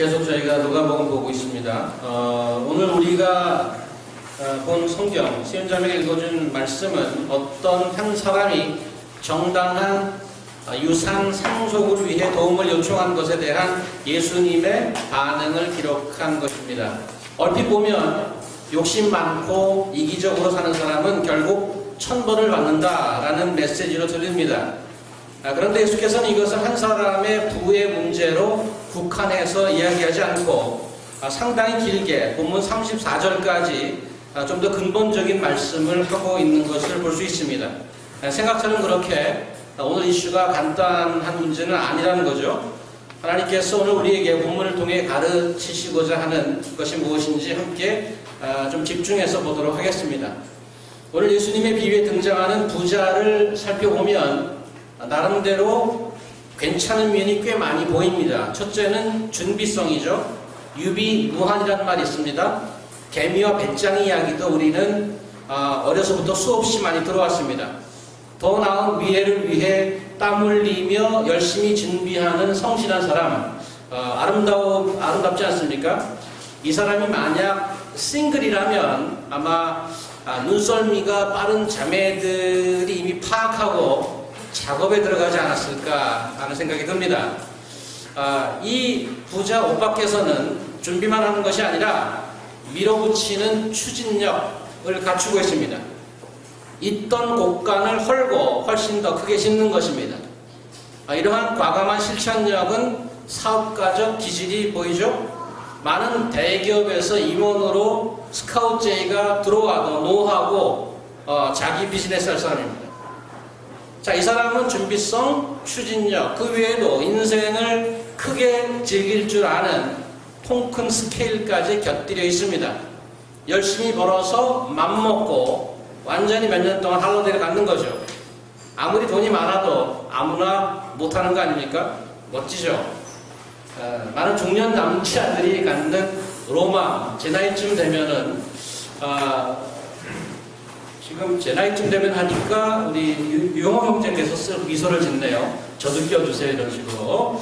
계속 저희가 누가복음 보고 있습니다. 오늘 우리가 본 성경, 시온자매가 읽어준 말씀은 어떤 한 사람이 정당한 유산 상속을 위해 도움을 요청한 것에 대한 예수님의 반응을 기록한 것입니다. 얼핏 보면 욕심 많고 이기적으로 사는 사람은 결국 천벌을 받는다라는 메시지로 들립니다. 그런데 예수께서는 이것을 한 사람의 부의 문제로 국한해서 이야기하지 않고 상당히 길게 본문 34절까지 좀 더 근본적인 말씀을 하고 있는 것을 볼 수 있습니다. 생각처럼 그렇게 오늘 이슈가 간단한 문제는 아니라는 거죠. 하나님께서 오늘 우리에게 본문을 통해 가르치시고자 하는 것이 무엇인지 함께 좀 집중해서 보도록 하겠습니다. 오늘 예수님의 비유에 등장하는 부자를 살펴보면 나름대로 괜찮은 면이 꽤 많이 보입니다. 첫째는 준비성이죠. 유비무환이라는 말이 있습니다. 개미와 배짱 이야기도 우리는 어려서부터 수없이 많이 들어왔습니다. 더 나은 미래를 위해 땀 흘리며 열심히 준비하는 성실한 사람, 아름답지 않습니까? 이 사람이 만약 싱글이라면 아마 눈썰미가 빠른 자매들이 이미 파악하고 작업에 들어가지 않았을까 하는 생각이 듭니다. 이 부자 오빠께서는 준비만 하는 것이 아니라 밀어붙이는 추진력을 갖추고 있습니다. 있던 곳간을 헐고 훨씬 더 크게 심는 것입니다. 이러한 과감한 실천력은 사업가적 기질이 보이죠? 많은 대기업에서 임원으로 스카우트 제의가 들어와도 노하고 자기 비즈니스 할 사람입니다. 자, 이 사람은 준비성, 추진력, 그 외에도 인생을 크게 즐길 줄 아는 통큰 스케일까지 곁들여 있습니다. 열심히 벌어서 맘먹고 완전히 몇 년 동안 할로데이를 갖는 거죠. 아무리 돈이 많아도 아무나 못하는 거 아닙니까? 멋지죠? 많은 중년 남자들이 갖는 로망, 제 나이쯤 되면은 지금 제 나이쯤 되면 하니까 우리 유영호 형제께서 미소를 짓네요. 저도 껴주세요 이런 식으로.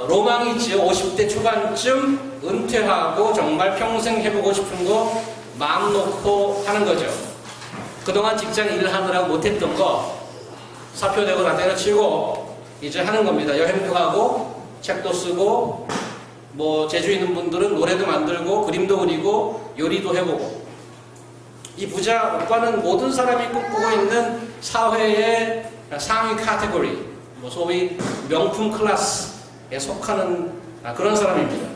로망이 있지요. 50대 초반쯤 은퇴하고 정말 평생 해보고 싶은 거 마음 놓고 하는 거죠. 그동안 직장 일을 하느라고 못했던 거 사표 내고 다 때려치고 이제 하는 겁니다. 여행도 가고 책도 쓰고 뭐 재주 있는 분들은 노래도 만들고 그림도 그리고 요리도 해보고. 이 부자 오빠는 모든 사람이 꿈꾸고 있는 사회의 상위 카테고리, 소위 명품 클래스에 속하는 그런 사람입니다.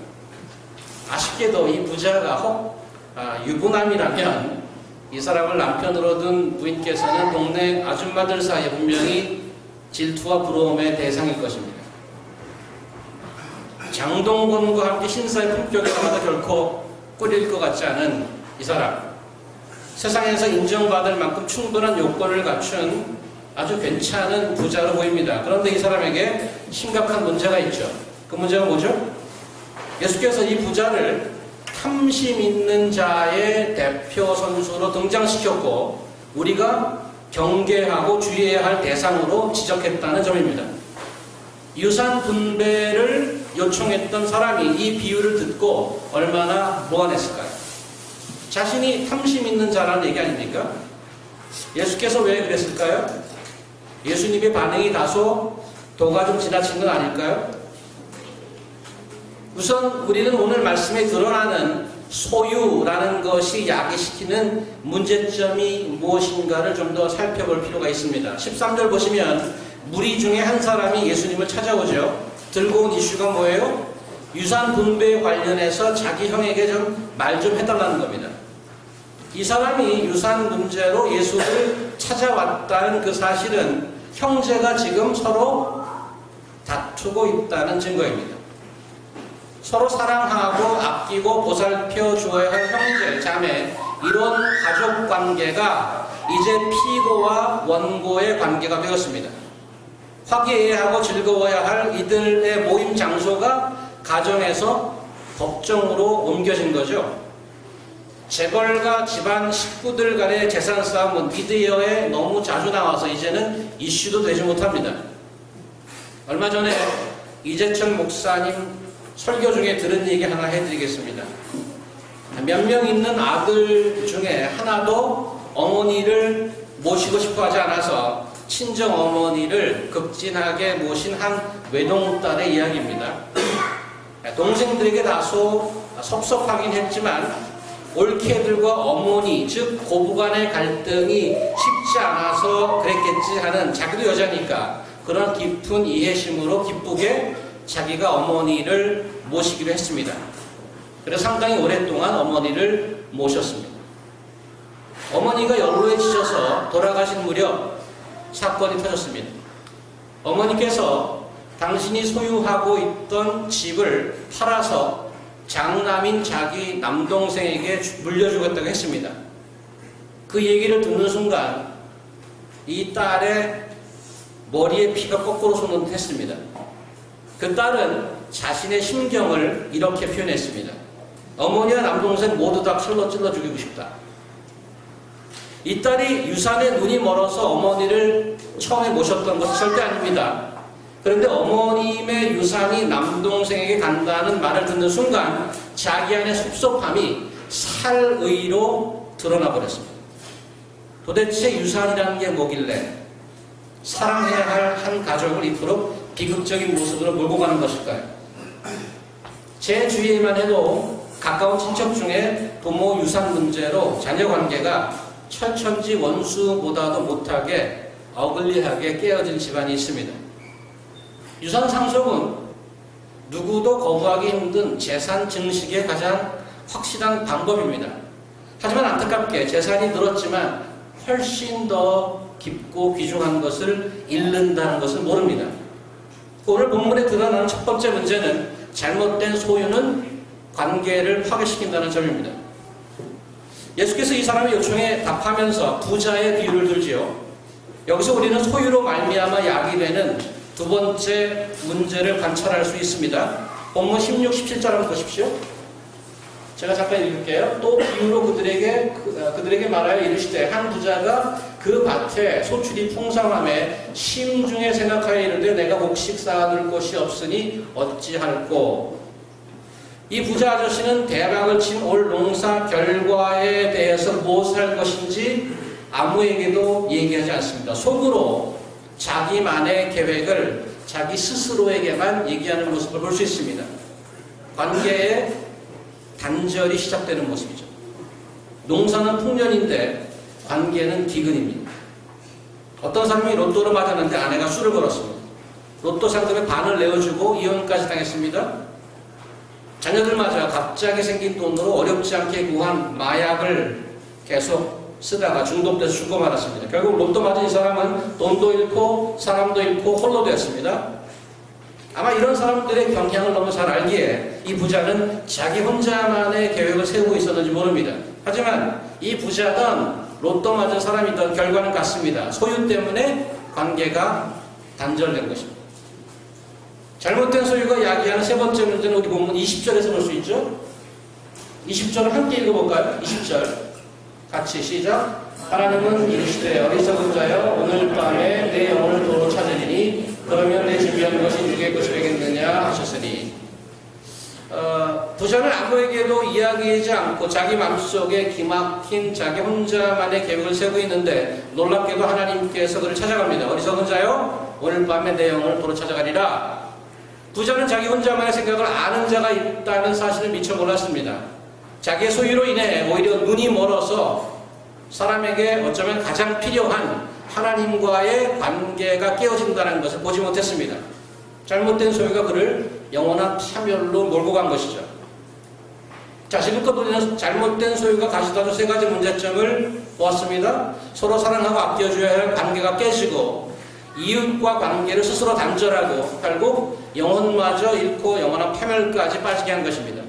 아쉽게도 이 부자가 혹 유부남이라면 이 사람을 남편으로 둔 부인께서는 동네 아줌마들 사이에 분명히 질투와 부러움의 대상일 것입니다. 장동건과 함께 신사의 품격에 나가도 결코 꿀릴 것 같지 않은 이 사람. 세상에서 인정받을 만큼 충분한 요건을 갖춘 아주 괜찮은 부자로 보입니다. 그런데 이 사람에게 심각한 문제가 있죠. 그 문제가 뭐죠? 예수께서 이 부자를 탐심 있는 자의 대표 선수로 등장시켰고 우리가 경계하고 주의해야 할 대상으로 지적했다는 점입니다. 유산 분배를 요청했던 사람이 이 비유를 듣고 얼마나 모아냈을까요? 자신이 탐심 있는 자라는 얘기 아닙니까? 예수께서 왜 그랬을까요? 예수님의 반응이 다소 도가 좀 지나친 건 아닐까요? 우선 우리는 오늘 말씀에 드러나는 소유라는 것이 야기시키는 문제점이 무엇인가를 좀 더 살펴볼 필요가 있습니다. 13절 보시면 무리 중에 한 사람이 예수님을 찾아오죠. 들고 온 이슈가 뭐예요? 유산 분배에 관련해서 자기 형에게 좀 말 좀 해달라는 겁니다. 이 사람이 유산 문제로 예수를 찾아왔다는 그 사실은 형제가 지금 서로 다투고 있다는 증거입니다. 서로 사랑하고 아끼고 보살펴 주어야 할 형제, 자매, 이런 가족 관계가 이제 피고와 원고의 관계가 되었습니다. 화기애애하고 즐거워야 할 이들의 모임 장소가 가정에서 법정으로 옮겨진 거죠. 재벌과 집안 식구들 간의 재산 싸움은 미디어에 너무 자주 나와서 이제는 이슈도 되지 못합니다. 얼마 전에 이재천 목사님 설교 중에 들은 얘기 하나 해드리겠습니다. 몇 명 있는 아들 중에 하나도 어머니를 모시고 싶어 하지 않아서 친정 어머니를 극진하게 모신 한 외동딸의 이야기입니다. 동생들에게 다소 섭섭하긴 했지만 올케들과 어머니, 즉 고부간의 갈등이 쉽지 않아서 그랬겠지 하는, 자기도 여자니까 그런 깊은 이해심으로 기쁘게 자기가 어머니를 모시기로 했습니다. 그래서 상당히 오랫동안 어머니를 모셨습니다. 어머니가 연로에 지쳐서 돌아가신 무렵 사건이 터졌습니다. 어머니께서 당신이 소유하고 있던 집을 팔아서 장남인 자기 남동생에게 물려주겠다고 했습니다. 그 얘기를 듣는 순간 이 딸의 머리에 피가 거꾸로 솟는 듯 했습니다. 그 딸은 자신의 심경을 이렇게 표현했습니다. 어머니와 남동생 모두 다 칼로 찔러 죽이고 싶다. 이 딸이 유산에 눈이 멀어서 어머니를 처음에 모셨던 것은 절대 아닙니다. 그런데 어머님의 유산이 남동생에게 간다는 말을 듣는 순간 자기 안의 섭섭함이 살의로 드러나 버렸습니다. 도대체 유산이라는 게 뭐길래 사랑해야 할 한 가족을 이토록 비극적인 모습으로 몰고 가는 것일까요? 제 주위에만 해도 가까운 친척 중에 부모 유산 문제로 자녀 관계가 철천지 원수보다도 못하게 어글리하게 깨어진 집안이 있습니다. 유산 상속은 누구도 거부하기 힘든 재산 증식의 가장 확실한 방법입니다. 하지만 안타깝게 재산이 늘었지만 훨씬 더 깊고 귀중한 것을 잃는다는 것을 모릅니다. 오늘 본문에 드러나는 첫 번째 문제는 잘못된 소유는 관계를 파괴시킨다는 점입니다. 예수께서 이 사람의 요청에 답하면서 부자의 비유를 들지요. 여기서 우리는 소유로 말미암아 약이 되는 두 번째 문제를 관찰할 수 있습니다. 본문 16, 17절 한번 보십시오. 제가 잠깐 읽을게요. 또 비유로 그들에게 말하여 이르시되 한 부자가 그 밭에 소출이 풍성함에 심중에 생각하여 이르되 내가 곡식 쌓아둘 곳이 없으니 어찌할꼬. 이 부자 아저씨는 대박을 친 올 농사 결과에 대해서 무엇을 할 것인지 아무에게도 얘기하지 않습니다. 속으로 자기만의 계획을 자기 스스로에게만 얘기하는 모습을 볼 수 있습니다. 관계의 단절이 시작되는 모습이죠. 농사는 풍년인데 관계는 기근입니다. 어떤 사람이 로또를 맞았는데 아내가 술을 걸었습니다. 로또 상금의 반을 내어주고 이혼까지 당했습니다. 자녀들마저 갑자기 생긴 돈으로 어렵지 않게 구한 마약을 계속 쓰다가 중독돼서 죽고 말았습니다. 결국 로또 맞은 이 사람은 돈도 잃고 사람도 잃고 홀로 되었습니다. 아마 이런 사람들의 경향을 너무 잘 알기에 이 부자는 자기 혼자만의 계획을 세우고 있었는지 모릅니다. 하지만 이 부자든 로또 맞은 사람이든 결과는 같습니다. 소유 때문에 관계가 단절된 것입니다. 잘못된 소유가 야기하는 세 번째 문제는 우리 본문 20절에서 볼 수 있죠. 20절을 함께 읽어볼까요? 20절 같이 시작. 하나님은 이르시되 어리석은 자여 오늘 밤에 내 영혼을 도로 찾으리니 그러면 내 준비한 것이 누구의 것이 되겠느냐 하셨으니, 부자는 아무에게도 이야기하지 않고 자기 마음속에 기막힌 자기 혼자만의 계획을 세우고 있는데 놀랍게도 하나님께서 그를 찾아갑니다. 어리석은 자여 오늘 밤에 내 영혼을 도로 찾아가리라. 부자는 자기 혼자만의 생각을 아는 자가 있다는 사실을 미처 몰랐습니다. 자기의 소유로 인해 오히려 눈이 멀어서 사람에게 어쩌면 가장 필요한 하나님과의 관계가 깨어진다는 것을 보지 못했습니다. 잘못된 소유가 그를 영원한 파멸로 몰고 간 것이죠. 자, 지금껏 우리는 잘못된 소유가 가져다 준 세 가지 문제점을 보았습니다. 서로 사랑하고 아껴줘야 할 관계가 깨지고 이웃과 관계를 스스로 단절하고 결국 영혼마저 잃고 영원한 파멸까지 빠지게 한 것입니다.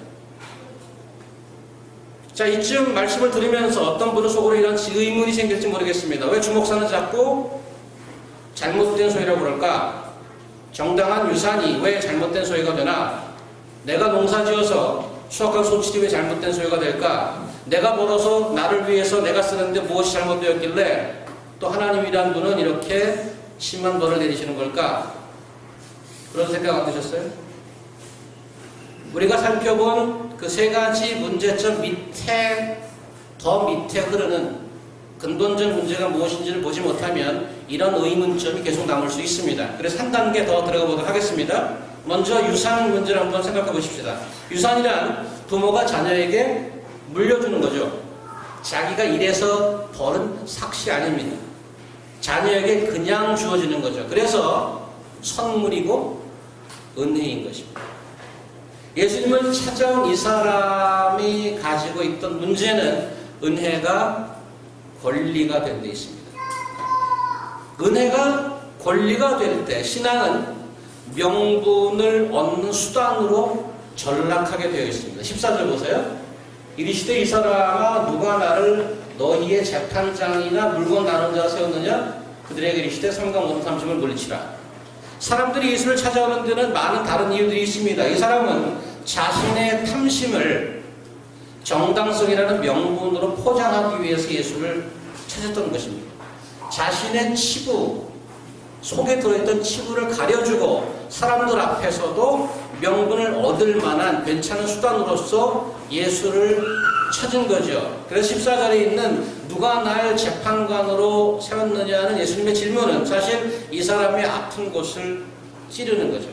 자, 이쯤 말씀을 들으면서 어떤 분은 속으로 이런 의문이 생길지 모르겠습니다. 왜 주목사는 자꾸 잘못된 소유라고 그럴까? 정당한 유산이 왜 잘못된 소유가 되나? 내가 농사지어서 수확한 소출이 왜 잘못된 소유가 될까? 내가 벌어서 나를 위해서 내가 쓰는데 무엇이 잘못되었길래 또 하나님이란 분은 이렇게 심한 벌을 내리시는 걸까? 그런 생각 안 드셨어요? 우리가 살펴본 그 세 가지 문제점 밑에, 더 밑에 흐르는 근본적 문제가 무엇인지를 보지 못하면 이런 의문점이 계속 남을 수 있습니다. 그래서 한 단계 더 들어가 보도록 하겠습니다. 먼저 유산 문제를 한번 생각해 보십시다. 유산이란 부모가 자녀에게 물려주는 거죠. 자기가 일해서 벌은 삭시 아닙니다. 자녀에게 그냥 주어지는 거죠. 그래서 선물이고 은혜인 것입니다. 예수님을 찾아온 이 사람이 가지고 있던 문제는 은혜가 권리가 된 데 있습니다. 은혜가 권리가 될 때 신앙은 명분을 얻는 수단으로 전락하게 되어 있습니다. 14절 보세요. 이르시되 이 사람아 누가 나를 너희의 재판장이나 물건 나눈 자 세웠느냐? 그들에게 이르시되 삼가 모든 탐심을 물리치라. 사람들이 예수를 찾아오는 데는 많은 다른 이유들이 있습니다. 이 사람은 자신의 탐심을 정당성이라는 명분으로 포장하기 위해서 예수를 찾았던 것입니다. 자신의 치부, 속에 들어있던 치부를 가려주고 사람들 앞에서도 명분을 얻을 만한 괜찮은 수단으로서 예수를 찾은 거죠. 그래서 14절에 있는 누가 날 재판관으로 세웠느냐는 예수님의 질문은 사실 이 사람의 아픈 곳을 찌르는 거죠.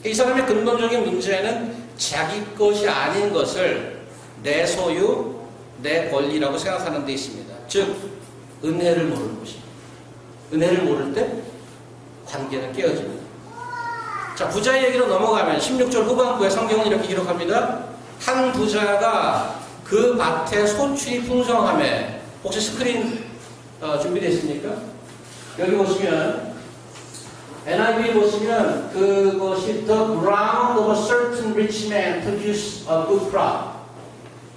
이 사람의 근본적인 문제는 자기 것이 아닌 것을 내 소유, 내 권리라고 생각하는 데 있습니다. 즉 은혜를 모르는 것입니다. 은혜를 모를 때 관계는 깨어집니다. 자, 부자의 얘기로 넘어가면 16절 후반부에 성경은 이렇게 기록합니다. 한 부자가 그 밭에 소출이 풍성함에, 혹시 스크린 준비되어 있습니까? 여기 보시면 NIV 보시면 그것이 the ground of a certain rich man produced a good crop.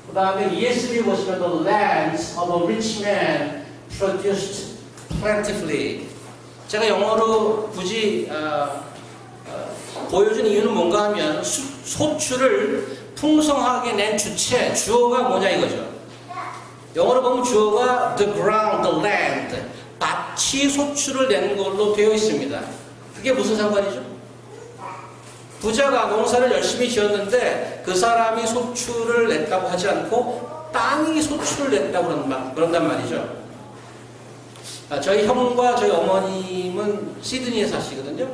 그 다음에 ESV 보시면 the lands of a rich man produced plentifully. 제가 영어로 굳이 보여준 이유는 뭔가 하면 소출을 풍성하게 낸 주체, 주어가 뭐냐 이거죠. 영어로 보면 주어가 the ground, the land, 밭이 소출을 낸 걸로 되어 있습니다. 그게 무슨 상관이죠? 부자가 농사를 열심히 지었는데 그 사람이 소출을 냈다고 하지 않고 땅이 소출을 냈다고 그런단 말이죠. 저희 형과 저희 어머님은 시드니에 사시거든요.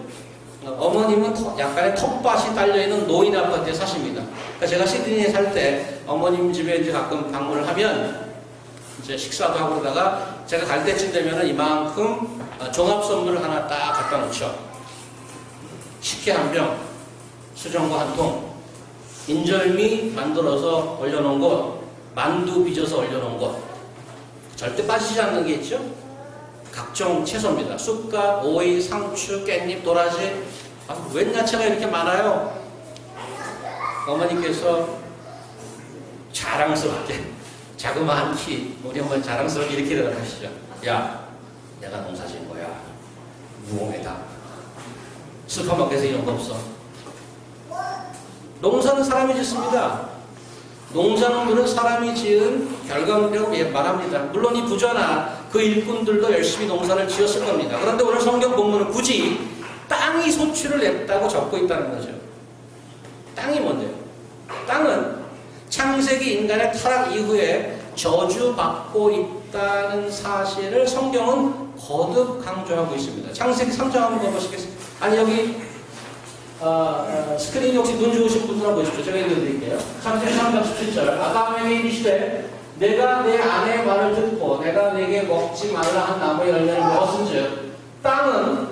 어머님은 약간의 텃밭이 딸려있는 노인 아파트에 사십니다. 그러니까 제가 시드니에 살 때 어머님 집에 이제 가끔 방문을 하면 이제 식사도 하고 그러다가 제가 갈 때쯤 되면은 이만큼 종합 선물을 하나 딱 갖다 놓죠. 식혜 한 병, 수정과 한 통, 인절미 만들어서 올려놓은 것, 만두 빚어서 올려놓은 것, 절대 빠지지 않는 게 있죠. 각종 채소입니다. 쑥갓, 오이, 상추, 깻잎, 도라지. 웬 야채가 이렇게 많아요? 어머니께서 자랑스럽게, 자그마한 키, 우리 어머니 자랑스럽게 이렇게 대답하시죠. 야, 내가 농사 지은 거야. 무공해다. 슈퍼마켓에 이런 거 없어. 농사는 사람이 짓습니다. 농작물은 사람이 지은 결과물이라고 말합니다. 물론 이 부자나 그 일꾼들도 열심히 농사를 지었을 겁니다. 그런데 오늘 성경 본문은 굳이 땅이 소출을 냈다고 적고 있다는 거죠. 땅이 뭔데요? 땅은 창세기 인간의 타락 이후에 저주받고 있다는 사실을 성경은 거듭 강조하고 있습니다. 창세기 3장 한번 보시겠습니다. 아니 여기 스크린 혹시 눈 좋으신 분들 한번 보십시오. 제가 읽어드릴게요. 창세기 3장 17절 아담에게 이르시되 내가 내 아내의 말을 듣고 내가 내게 먹지 말라 한 나무의 열매를 먹었은즉 땅은,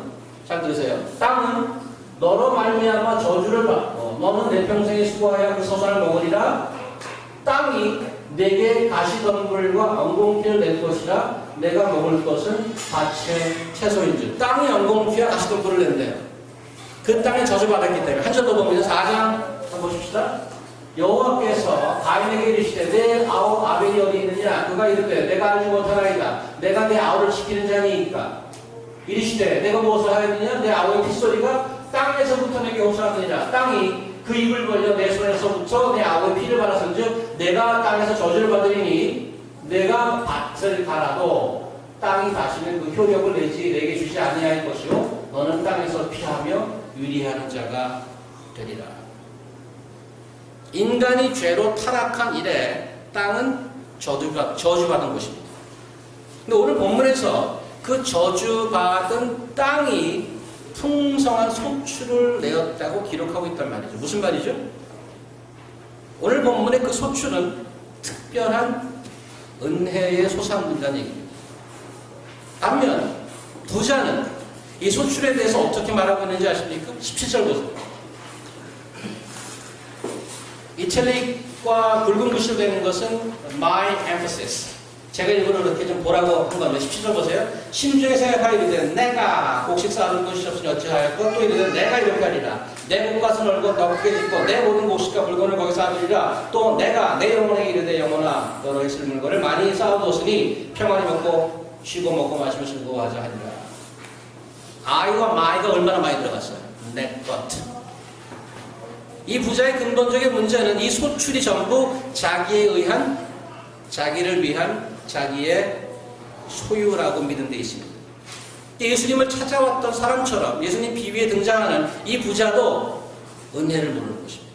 잘 들으세요, 땅은 너로 말미암아 저주를 받고 너는 내 평생에 수고하여 그 서산을 먹으리라. 땅이 내게 가시덤불과 엉겅퀴를 낼 것이라. 내가 먹을 것은 밭의 채소인즉. 땅이 엉겅퀴와 가시덤불을 낸대요. 그 땅에 저주받았기 때문에. 한 절 더 봅니다. 4장 한번 보십시다. 여호와께서 가인에게 이르시되 내 아우 아벨이 어디 있느냐? 그가 이르되 내가 알지 못하나이다. 내가 내 아우를 지키는 자니이까. 이르시되 내가 무엇을 하였느냐? 내 아우의 핏소리가 땅에서부터 내게 호소하느니라. 땅이 그 입을 벌려 내 손에서부터 내 아우의 피를 받았은즉 내가 땅에서 저주를 받으리니 내가 밭을 갈아도 땅이 다시는 그 효력을 내게 주지 아니할 것이요 너는 땅에서 피하며 유리하는 자가 되리라. 인간이 죄로 타락한 이래 땅은 저주받은 곳입니다. 근데 오늘 본문에서 그 저주받은 땅이 풍성한 소출을 내었다고 기록하고 있단 말이죠. 무슨 말이죠? 오늘 본문의 그 소출은 특별한 은혜의 소산물이라는 얘기입니다. 반면 부자는 이 소출에 대해서 어떻게 말하고 있는지 아십니까? 17절 보세요. 이탈릭과 굵은 글씨로 되는 것은 my emphasis. 제가 일부러 이렇게 좀 보라고 한 건데 17절 보세요. 심중에 생각하여 이르되 내가 곡식 쌓는 것이 없으니 어찌하였고 또 이르되 내가 이렇게 하리라. 내 몸과 넓고 넓게 짓고 내 모든 곡식과 물건을 거기서 하리라. 또 내가 내 영혼에 이르되 영혼아 너로 있을 물건을 많이 쌓아두었으니 평안히 먹고 쉬고 먹고 마시고 즐거워하자 하리라. I와 my가 얼마나 많이 들어갔어요? 내 것. 이 부자의 근본적인 문제는 이 소출이 전부 자기를 위한 자기의 소유라고 믿는 데 있습니다. 예수님을 찾아왔던 사람처럼 예수님 비유에 등장하는 이 부자도 은혜를 모르는 것입니다.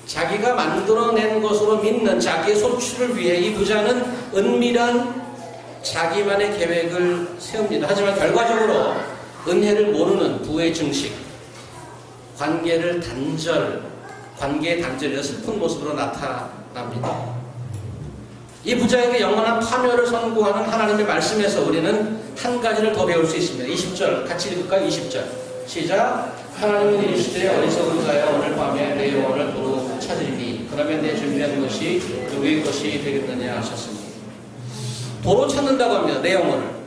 자기가 만들어낸 것으로 믿는 자기의 소출을 위해 이 부자는 은밀한 자기만의 계획을 세웁니다. 하지만 결과적으로 은혜를 모르는 부의 증식, 관계의 단절이라 슬픈 모습으로 나타납니다. 이 부자에게 영원한 파멸을 선고하는 하나님의 말씀에서 우리는 한 가지를 더 배울 수 있습니다. 20절 같이 읽을까요? 20절 시작. 하나님은 이르시되 어리석은 자여 오늘 밤에 내 영혼을 도로 찾으리니 그러면 내 준비한 것이 누구의 것이 되겠느냐 하셨습니다. 도로 찾는다고 합니다. 내 영혼을.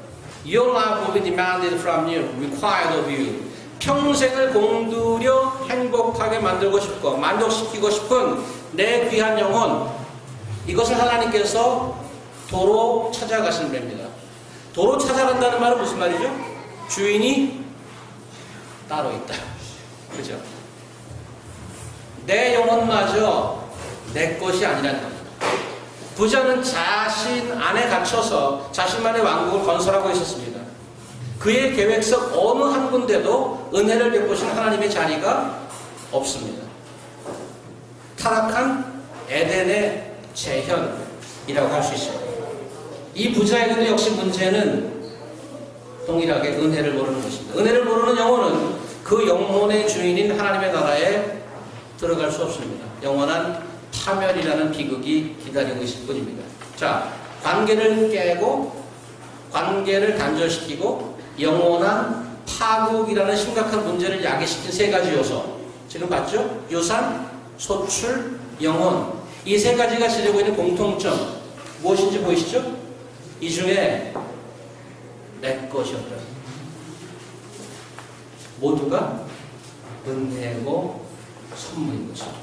Your life will be demanded from you, required of you. 평생을 공들여 행복하게 만들고 싶고 만족시키고 싶은 내 귀한 영혼, 이것을 하나님께서 도로 찾아가시는 겁니다. 도로 찾아간다는 말은 무슨 말이죠? 주인이 따로 있다. 그죠? 내 영혼마저 내 것이 아니라는 겁니다. 부자는 자신 안에 갇혀서 자신만의 왕국을 건설하고 있었습니다. 그의 계획 속 어느 한 군데도 은혜를 베푸신 하나님의 자리가 없습니다. 타락한 에덴의 재현이라고 할 수 있습니다. 이 부자에게도 역시 문제는 동일하게 은혜를 모르는 것입니다. 은혜를 모르는 영혼은 그 영혼의 주인인 하나님의 나라에 들어갈 수 없습니다. 영원한 파멸이라는 비극이 기다리고 있을 뿐입니다. 자, 관계를 깨고 관계를 단절시키고 영원한 파국이라는 심각한 문제를 야기시킨 세 가지 요소. 지금 봤죠? 유산, 소출, 영혼. 이 세 가지가 지니고 있는 공통점 무엇인지 보이시죠? 이 중에 내 것이었다. 모두가 은혜고 선물인 것입니다.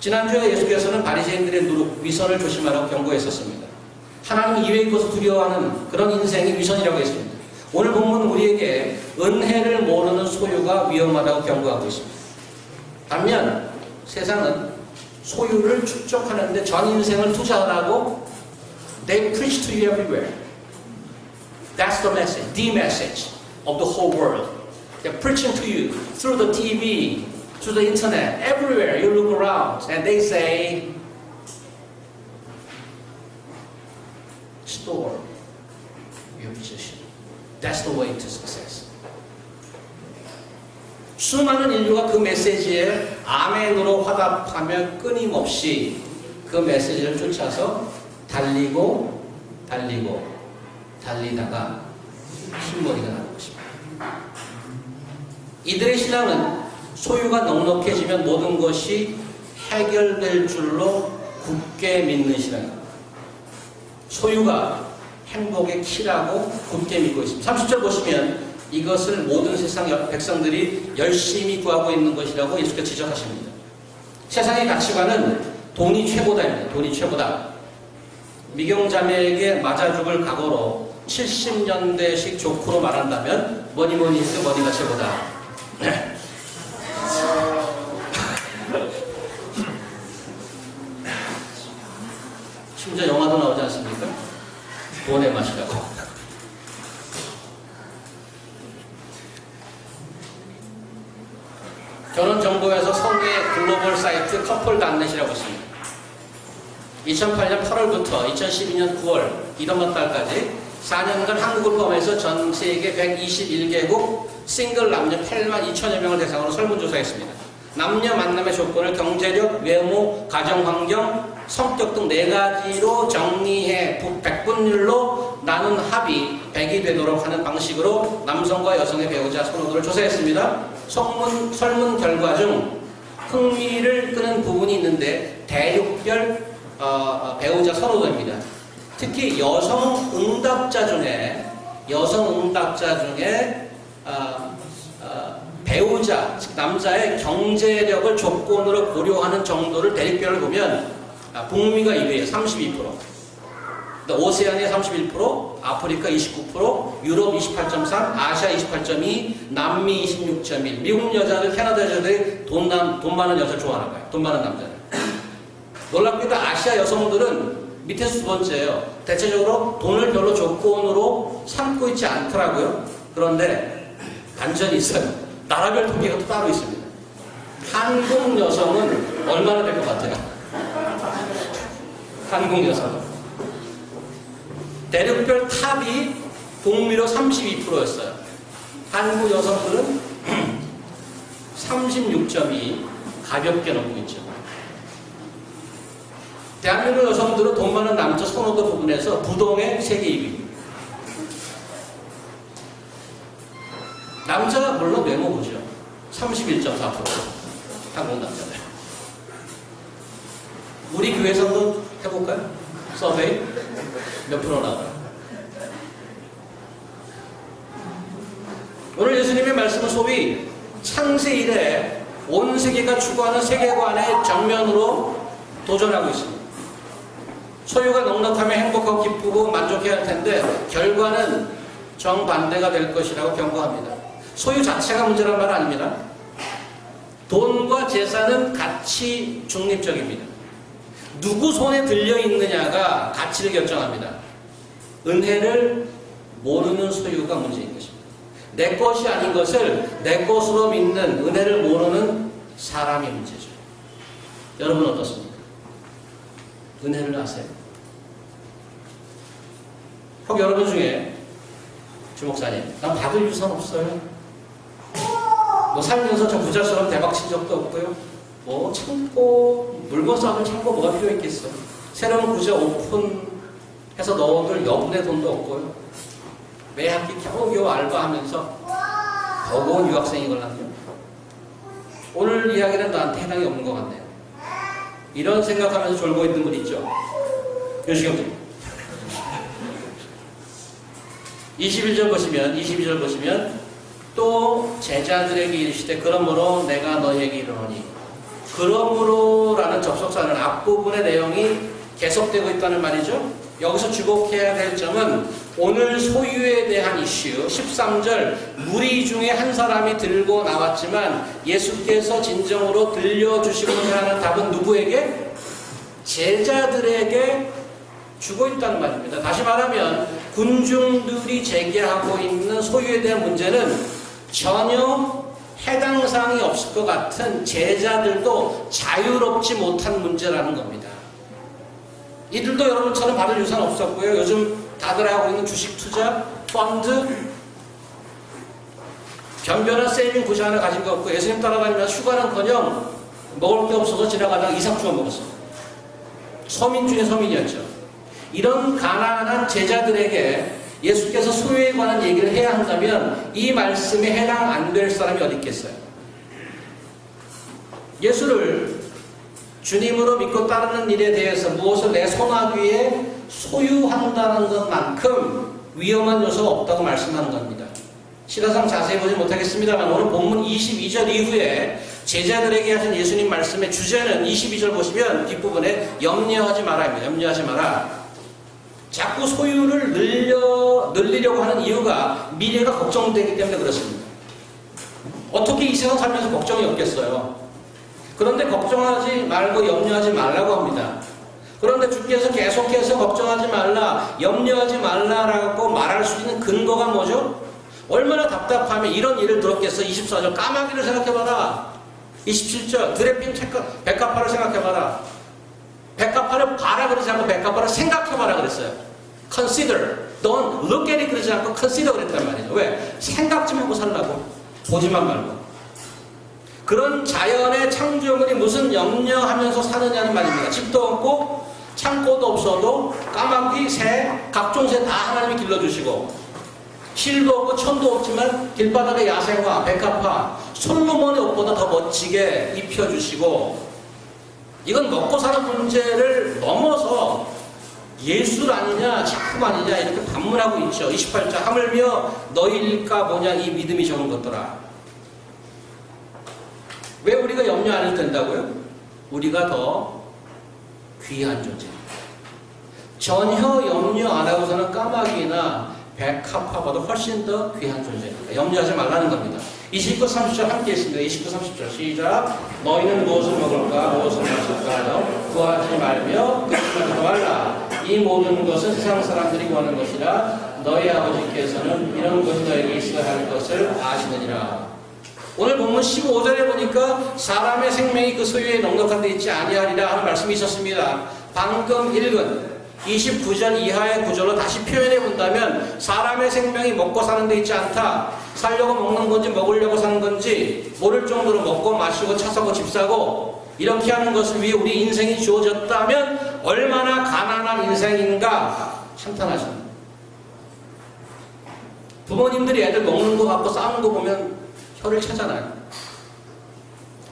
지난주에 예수께서는 바리새인들의 누룩, 위선을 조심하라고 경고했었습니다. 하나님 이외의 것을 두려워하는 그런 인생이 위선이라고 했습니다. 오늘 본문은 우리에게 은혜를 모르는 소유가 위험하다고 경고하고 있습니다. 반면 세상은 소유를 축적하는데 전 인생을 투자하라고 they preach to you everywhere. That's the message of the whole world. They're preaching to you through the TV, through the internet, everywhere you look around, and they say, store your position. That's the way to success. 수많은 인류가 그 메시지에 아멘으로 화답하며 끊임없이 그 메시지를 쫓아서 달리다가 흰머리가 나는 것입니다. 이들의 신앙은 소유가 넉넉해지면 모든 것이 해결될 줄로 굳게 믿는 신앙입니다. 소유가 행복의 키라고 굳게 믿고 있습니다. 30절 보시면 이것을 모든 세상 백성들이 열심히 구하고 있는 것이라고 예수께서 지적하십니다. 세상의 가치관은 돈이 최고다입니다. 돈이 최고다. 미경자매에게 맞아 죽을 각오로 70년대식 조크로 말한다면 뭐니 해도 머니가 최고다. 심지어 영화도 나오지 않습니까? 돈의 맛이라고. 결혼정보에서 성의 글로벌 사이트 커플닷넷이라고 있습니다. 2008년 8월부터 2012년 9월 이런 달까지 4년간 한국을 포함해서 전 세계 121개국 싱글 남녀 8만 2천여 명을 대상으로 설문조사했습니다. 남녀 만남의 조건을 경제력, 외모, 가정환경, 성격 등 4가지로 정리해 백분율로 나눈 합이 100이 되도록 하는 방식으로 남성과 여성의 배우자 선호도를 조사했습니다. 설문 결과 중 흥미를 끄는 부분이 있는데 대륙별 배우자 선호도입니다. 특히 여성 응답자 중에 배우자, 즉 남자의 경제력을 조건으로 고려하는 정도를 대륙별을 보면 북미가 1위에요. 32%. 오세아니아 31%, 아프리카 29%, 유럽 28.3%, 아시아 28.2%, 남미 26.1%. 미국 여자들, 캐나다 여자들이 돈 많은 여자를 좋아하는 거예요. 돈 많은 남자를. 놀랍게도 아시아 여성들은 밑에서 두 번째예요. 대체적으로 돈을 별로 조건으로 삼고 있지 않더라고요. 그런데 반전이 있어요. 나라별 통계가 또 따로 있습니다. 한국 여성은 얼마나 될 것 같아요? 한국 여성은 대륙별 탑이 북미로 32%였어요. 한국 여성들은 36.2 가볍게 넘고 있죠. 대한민국 여성들은 돈 많은 남자 선호도 부분에서 부동의 세계 2위. 남자가 물론 외모 보죠. 31.4% 한국 남자들. 우리 교회에서 한번 해볼까요? 서베이 몇 프로 나와요? 오늘 예수님의 말씀은 소위 창세 이래 온 세계가 추구하는 세계관의 정면으로 도전하고 있습니다. 소유가 넉넉하면 행복하고 기쁘고 만족해야 할 텐데 결과는 정반대가 될 것이라고 경고합니다. 소유 자체가 문제란 말은 아닙니다. 돈과 재산은 가치 중립적입니다. 누구 손에 들려있느냐가 가치를 결정합니다. 은혜를 모르는 소유가 문제인 것입니다. 내 것이 아닌 것을 내 것으로 믿는 은혜를 모르는 사람이 문제죠. 여러분 어떻습니까? 은혜를 아세요? 혹 여러분 중에 주목사님, 난 받을 유산 없어요. 뭐 살면서 저 부자처럼 대박 친 적도 없고요. 뭐 창고, 물건 쌓을 창고 뭐가 필요 있겠어. 새로운 부자 오픈해서 넣어둘 여분의 돈도 없고요. 매 학기 겨우겨우 알바하면서 버거운 유학생이걸랑요. 오늘 이야기는 나한테 해당이 없는 것 같네요. 이런 생각하면서 졸고 있는 분 있죠? 요시경님. 22절 보시면 또 제자들에게 이르시되 그러므로 내가 너희에게 이르노니 그러므로라는 접속사는 앞부분의 내용이 계속되고 있다는 말이죠. 여기서 주목해야 될 점은 오늘 소유에 대한 이슈 13절 무리 중에 한 사람이 들고 나왔지만 예수께서 진정으로 들려주시고자 하는 답은 누구에게? 제자들에게 주고 있다는 말입니다. 다시 말하면 군중들이 제기하고 있는 소유에 대한 문제는 전혀 해당 사항이 없을 것 같은 제자들도 자유롭지 못한 문제라는 겁니다. 이들도 여러분처럼 받을 유산 없었고요. 요즘 다들 하고 있는 주식 투자, 펀드, 변변한 세이빙 구조 하나 가진 거 없고 예수님 따라다니면서 휴가는커녕 먹을 게 없어서 지나가다가 2-3주만 먹었어요. 서민 중에 서민이었죠. 이런 가난한 제자들에게 예수께서 소유에 관한 얘기를 해야 한다면 이 말씀에 해당 안 될 사람이 어디 있겠어요? 예수를 주님으로 믿고 따르는 일에 대해서 무엇을 내 손아귀에 소유한다는 것만큼 위험한 요소가 없다고 말씀하는 겁니다. 시가상 자세히 보지 못하겠습니다만 오늘 본문 22절 이후에 제자들에게 하신 예수님 말씀의 주제는 22절 보시면 뒷부분에 염려하지 마라입니다. 염려하지 마라. 자꾸 소유를 늘리려고 하는 이유가 미래가 걱정되기 때문에 그렇습니다. 어떻게 이 세상 살면서 걱정이 없겠어요? 그런데 걱정하지 말고 염려하지 말라고 합니다. 그런데 주께서 계속해서 걱정하지 말라, 염려하지 말라라고 말할 수 있는 근거가 뭐죠? 얼마나 답답하면 이런 일을 들었겠어. 24절 까마귀를 생각해봐라. 27절 드레핀 백합화를 생각해봐라. 백합화를 봐라 그러지 않고 백합화를 생각해봐라 그랬어요. Consider. Don't look at it 그러지 않고 consider 그랬단 말이죠. 왜? 생각 좀 하고 살라고. 보지만 말고. 그런 자연의 창조물이 무슨 염려하면서 사느냐는 말입니다. 집도 없고 창고도 없어도 까마귀, 새, 각종 새 다 하나님이 길러주시고 실도 없고 천도 없지만 길바닥의 야생화, 백합화, 솔로몬의 옷보다 더 멋지게 입혀주시고 이건 먹고 사는 문제를 넘어서 예술 아니냐 작품 아니냐 이렇게 반문하고 있죠. 28절 하물며 너희일까 보냐 이 믿음이 적은 것더라. 왜 우리가 염려 안 해도 된다고요? 우리가 더 귀한 존재입니다. 전혀 염려 안 하고서는 까마귀나 백합화보다 훨씬 더 귀한 존재입니다. 염려하지 말라는 겁니다. 29, 30절 함께 했습니다. 29, 30절 시작. 너희는 무엇을 먹을까 무엇을 마실까 하여 구하지 말며 그치하지 말라. 이 모든 것은 세상 사람들이 구하는 것이라 너희 아버지께서는 이런 것이 너에게 있어야 할 것을 아시느니라. 오늘 본문 15절에 보니까 사람의 생명이 그 소유에 넉넉한 데 있지 아니하리라 하는 말씀이 있었습니다. 방금 읽은 29절 이하의 구절로 다시 표현해 본다면 사람의 생명이 먹고 사는 데 있지 않다. 살려고 먹는 건지 먹으려고 사는 건지 모를 정도로 먹고 마시고 차 사고 집 사고 이렇게 하는 것을 위해 우리 인생이 주어졌다면 얼마나 가난한 인생인가 한탄하십니다. 부모님들이 애들 먹는 거 갖고 싸우는 거 보면 혀를 차잖아요.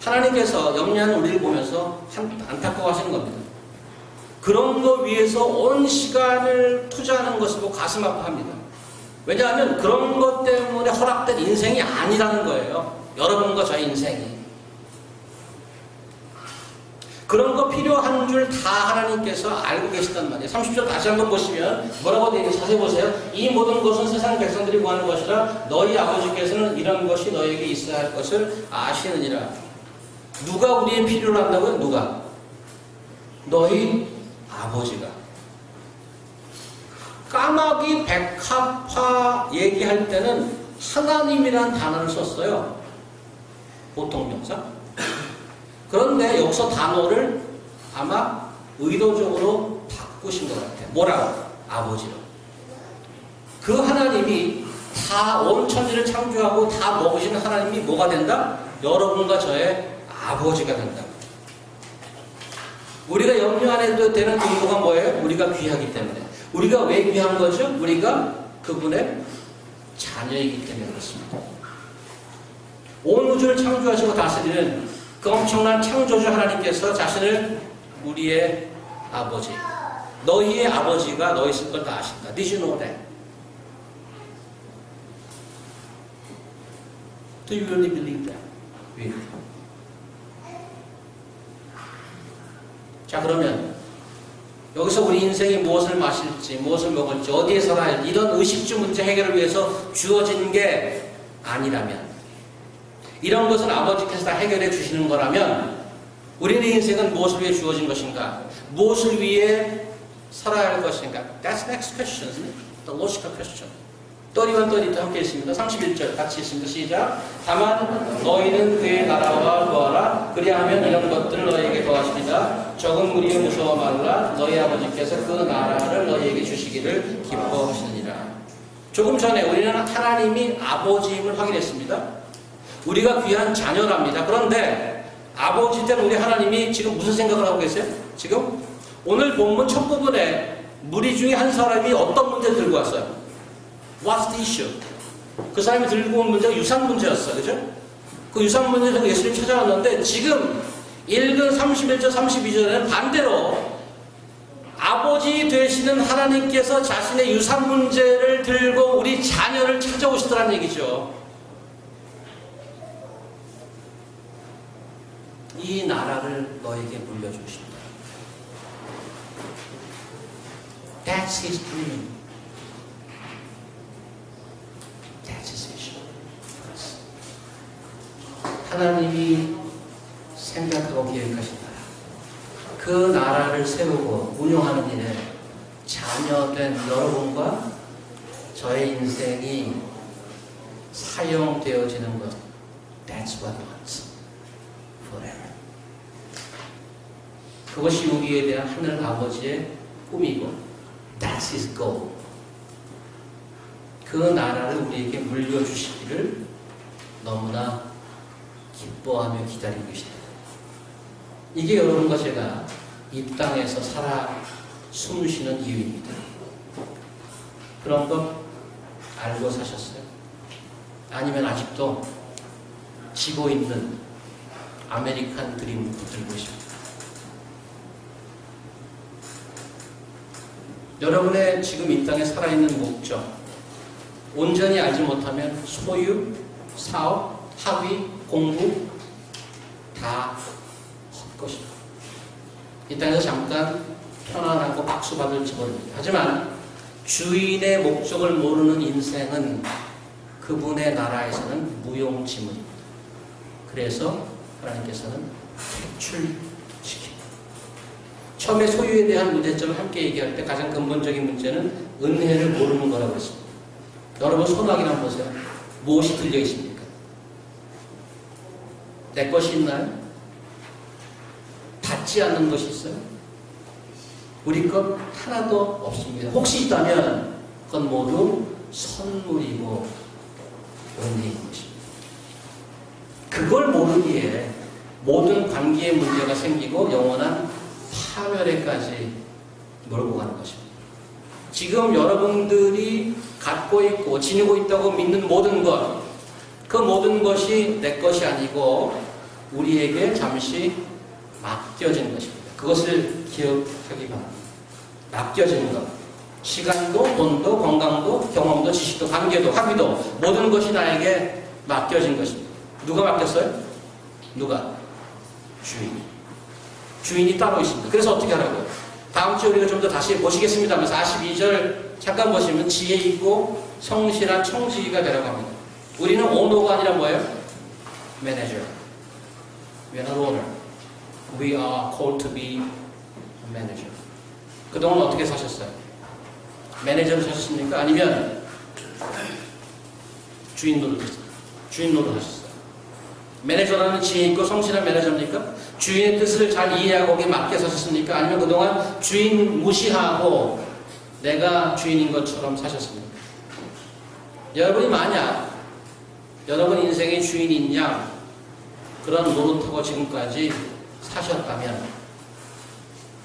하나님께서 염려하는 우리를 보면서 안타까워하시는 겁니다. 그런 거 위해서 온 시간을 투자하는 것을 보고 가슴 아파합니다. 왜냐하면 그런 것 때문에 허락된 인생이 아니라는 거예요. 여러분과 저의 인생이. 그런 거 필요한 줄 다 하나님께서 알고 계시단 말이에요. 30절 다시 한번 보시면 뭐라고 되어 있는지 자세히 보세요. 이 모든 것은 세상 백성들이 구하는 것이라 너희 아버지께서는 이런 것이 너에게 있어야 할 것을 아시느니라. 누가 우리의 필요를 한다고요? 누가? 너희 아버지가. 까마귀 백합화 얘기할 때는 하나님이라는 단어를 썼어요. 보통 명사. 그런데 여기서 단어를 아마 의도적으로 바꾸신 것 같아요. 뭐라고? 아버지로. 그 하나님이 다 온 천지를 창조하고 다 먹으시는 하나님이 뭐가 된다? 여러분과 저의 아버지가 된다. 우리가 염려 안 해도 되는 이유가 뭐예요? 우리가 귀하기 때문에. 우리가 왜 귀한 거죠? 우리가 그분의 자녀이기 때문에 그렇습니다. 온 우주를 창조하시고 다스리는 그 엄청난 창조주 하나님께서 자신을 우리의 아버지, 너희의 아버지가 너희 있을 걸 다 아신다. Did you know that? Do you really believe that? Really? 자, 그러면 여기서 우리 인생이 무엇을 마실지, 무엇을 먹을지, 어디에 살아야 할지 이런 의식주 문제 해결을 위해서 주어진 게 아니라면, 이런 것은 아버지께서 다 해결해 주시는 거라면 우리의 인생은 무엇을 위해 주어진 것인가? 무엇을 위해 살아야 할 것인가? That's the next question, isn't it? The logical question. 31, 32 함께 있습니다. 31절 같이 있습니다. 시작. 다만 너희는 그의 나라와 구하라. 그리하면 이런 것들을 너희에게 더하시리라. 적은 무리에 무서워 말라. 너희 아버지께서 그 나라를 너희에게 주시기를 기뻐하시느니라. 조금 전에 우리는 하나님이 아버지임을 확인했습니다. 우리가 귀한 자녀랍니다. 그런데 아버지 된 우리 하나님이 지금 무슨 생각을 하고 계세요? 지금 오늘 본문 첫 부분에 무리 중에 한 사람이 어떤 문제를 들고 왔어요? What's the issue? 그 사람이 들고 온 문제가 유산 문제였어요. 그죠? 그 유산 문제에서 예수님 찾아왔는데 지금 읽은 31절, 32절에는 반대로 아버지 되시는 하나님께서 자신의 유산 문제를 들고 우리 자녀를 찾아오시더라는 얘기죠. 이 나라를 너에게 물려주십니다. That's his dream. That's his vision. 하나님이 생각하고 계획하신 나라. 그 나라를 세우고 운영하는 일에 자녀된 여러분과 저의 인생이 사용되어지는 것. That's what he wants. forever. 그것이 우리에 대한 하늘 아버지의 꿈이고 that's his goal. 그 나라를 우리에게 물려주시기를 너무나 기뻐하며 기다리고 계십니다. 이게 여러분과 제가 이 땅에서 살아 숨쉬는 이유입니다. 그런 것 알고 사셨어요? 아니면 아직도 지고 있는 아메리칸 드림 붙들고 있습니다. 여러분의 지금 이 땅에 살아있는 목적, 온전히 알지 못하면 소유, 사업, 학위, 공부 다 헛것이다. 이 땅에서 잠깐 편안하고 박수 받을지 모릅니다. 하지만 주인의 목적을 모르는 인생은 그분의 나라에서는 무용지물입니다. 그래서 하나님께서는 퇴출시킵니다. 처음에 소유에 대한 문제점을 함께 얘기할 때 가장 근본적인 문제는 은혜를 모르는 거라고 했습니다. 여러분 손 확인 한번 보세요. 무엇이 들려 있습니까? 내 것이 있나요? 받지 않는 것이 있어요? 우리 것 하나도 없습니다. 혹시 있다면 그건 모두 선물이고 은혜인 것입니다. 그걸 모르기에 모든 관계에 문제가 생기고 영원한 파멸에까지 몰고 가는 것입니다. 지금 여러분들이 갖고 있고 지니고 있다고 믿는 모든 것, 그 모든 것이 내 것이 아니고 우리에게 잠시 맡겨진 것입니다. 그것을 기억하기 바랍니다. 맡겨진 것. 시간도, 돈도, 건강도, 경험도, 지식도, 관계도, 학위도 모든 것이 나에게 맡겨진 것입니다. 누가 맡겼어요? 누가? 주인. 주인이 따로 있습니다. 그래서 어떻게 하라고요? 다음 주에 우리가 좀 더 다시 보시겠습니다 하면서 42절 잠깐 보시면 지혜 있고 성실한 청지기가 되라고 합니다. 우리는 오너가 아니라 뭐예요? 매니저. We are not owner. We are called to be a manager. 그동안 어떻게 사셨어요? 매니저로 사셨습니까? 아니면 주인 노릇 하셨어요? 매니저라는 지혜 있고 성실한 매니저입니까? 주인의 뜻을 잘 이해하고 거기에 맞게 사셨습니까? 아니면 그동안 주인 무시하고 내가 주인인 것처럼 사셨습니까? 여러분이 만약 여러분 인생의 주인인 양 그런 노릇하고 지금까지 사셨다면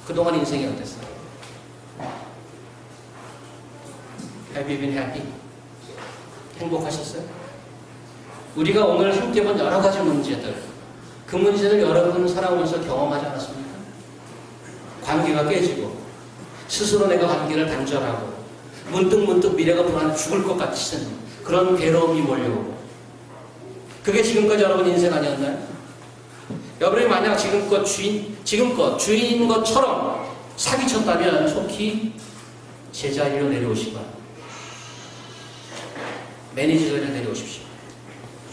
그동안 인생이 어땠어요? Have you been happy? 행복하셨어요? 우리가 오늘 함께 본 여러 가지 문제들, 그 문제를 여러분은 살아오면서 경험하지 않았습니까? 관계가 깨지고 스스로 내가 관계를 단절하고 문득문득 미래가 불안해 죽을 것 같은 그런 괴로움이 몰려오고 그게 지금까지 여러분 인생 아니었나요? 여러분이 만약 지금껏 주인인 것처럼 사기쳤다면 속히 제자리로 내려오시고 매니저 자리로 내려오십시오.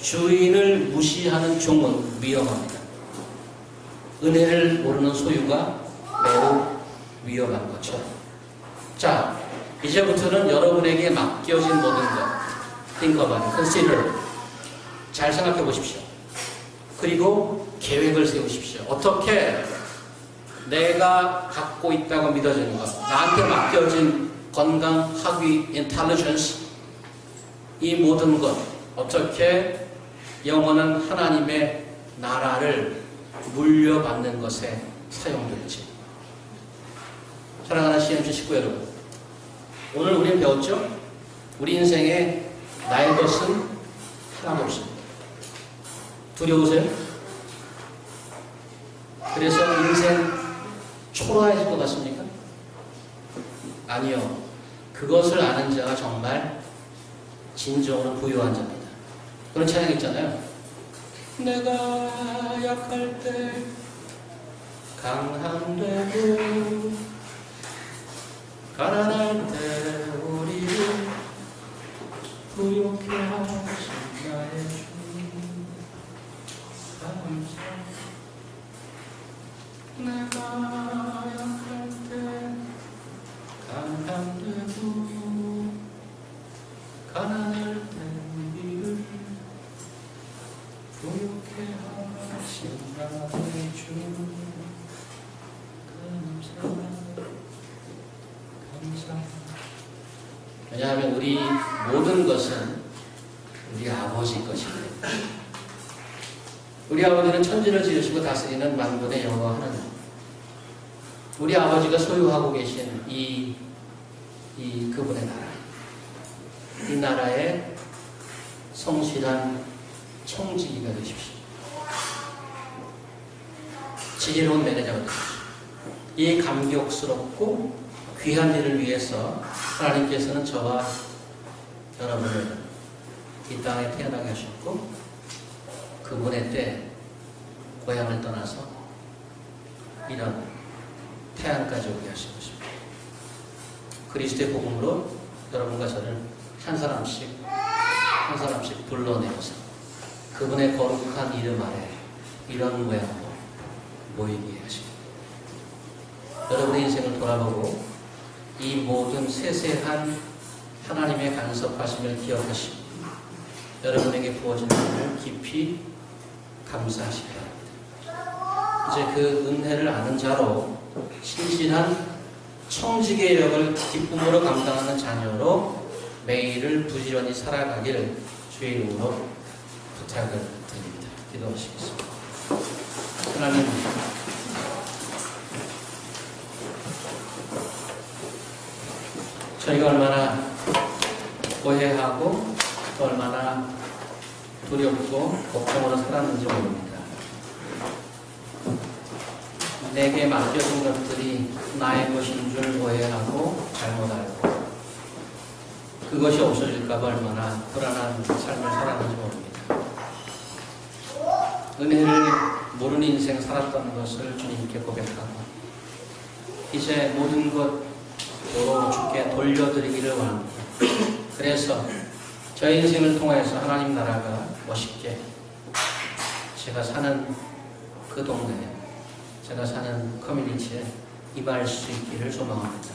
주인을 무시하는 종은 위험합니다. 은혜를 모르는 소유가 매우 위험한 것처럼. 자, 이제부터는 여러분에게 맡겨진 모든 것, think about it, consider. 잘 생각해 보십시오. 그리고 계획을 세우십시오. 어떻게 내가 갖고 있다고 믿어지는 것, 나한테 맡겨진 건강, 학위, intelligence, 이 모든 것, 어떻게 영원한 하나님의 나라를 물려받는 것에 사용될지. 사랑하는 CMC 식구 여러분, 오늘 우리는 배웠죠? 우리 인생에 나의 것은 하나도 없습니다. 두려우세요? 그래서 인생 초라해질 것 같습니까? 아니요. 그것을 아는 자가 정말 진정으로 부유한 자입니다. 그런 찬양 있잖아요. 내가 약할 때 강한 되고 가난할 때 우리를 부욕해 하신 나의 주님 감사. 내가 약할 때 강한 되고 가난할 때 우리를 부욕해 하신 나의 왜냐하면 우리 모든 것은 우리 아버지 것입니다. 우리 아버지는 천지를 지으시고 다스리는 만군의 여호와는 우리 아버지가 소유하고 계신 이 그분의 나라, 이 나라의 성실한 총지기가 되십시오. 지혜로운 매니저가 되십시오. 이 감격스럽고 귀한 일을 위해서 하나님께서는 저와 여러분을 이 땅에 태어나게 하셨고 그분의 때 고향을 떠나서 이런 태양까지 오게 하신 것입니다. 그리스도의 복음으로 여러분과 저를 한 사람씩 불러내어서 그분의 거룩한 이름 아래 이런 모양으로 모이게 하십니다. 여러분의 인생을 돌아보고 이 모든 세세한 하나님의 간섭하심을 기억하시고 여러분에게 부어진 은혜를 깊이 감사하시기 바랍니다. 이제 그 은혜를 아는 자로 신실한 청지기의 역을 기쁨으로 감당하는 자녀로 매일을 부지런히 살아가기를 주의 이름으로 부탁을 드립니다. 기도하시겠습니다. 하나님, 저희가 얼마나 오해하고 또 얼마나 두렵고 걱정으로 살았는지 모릅니다. 내게 맡겨진 것들이 나의 것인 줄 오해하고 잘못 알고 그것이 없어질까봐 얼마나 불안한 삶을 살았는지 모릅니다. 은혜를 모르는 인생 살았던 것을 주님께 고백하고 이제 모든 것으로 주께 돌려드리기를 원합니다. 그래서 저의 인생을 통해서 하나님 나라가 멋있게 제가 사는 그 동네에 제가 사는 커뮤니티에 임할 수 있기를 소망합니다.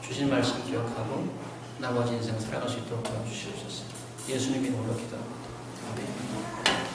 주신 말씀 기억하고 나머지 인생 살아갈 수 있도록 도와주시옵소서. 예수님 이름으로 기도합니다. 아멘.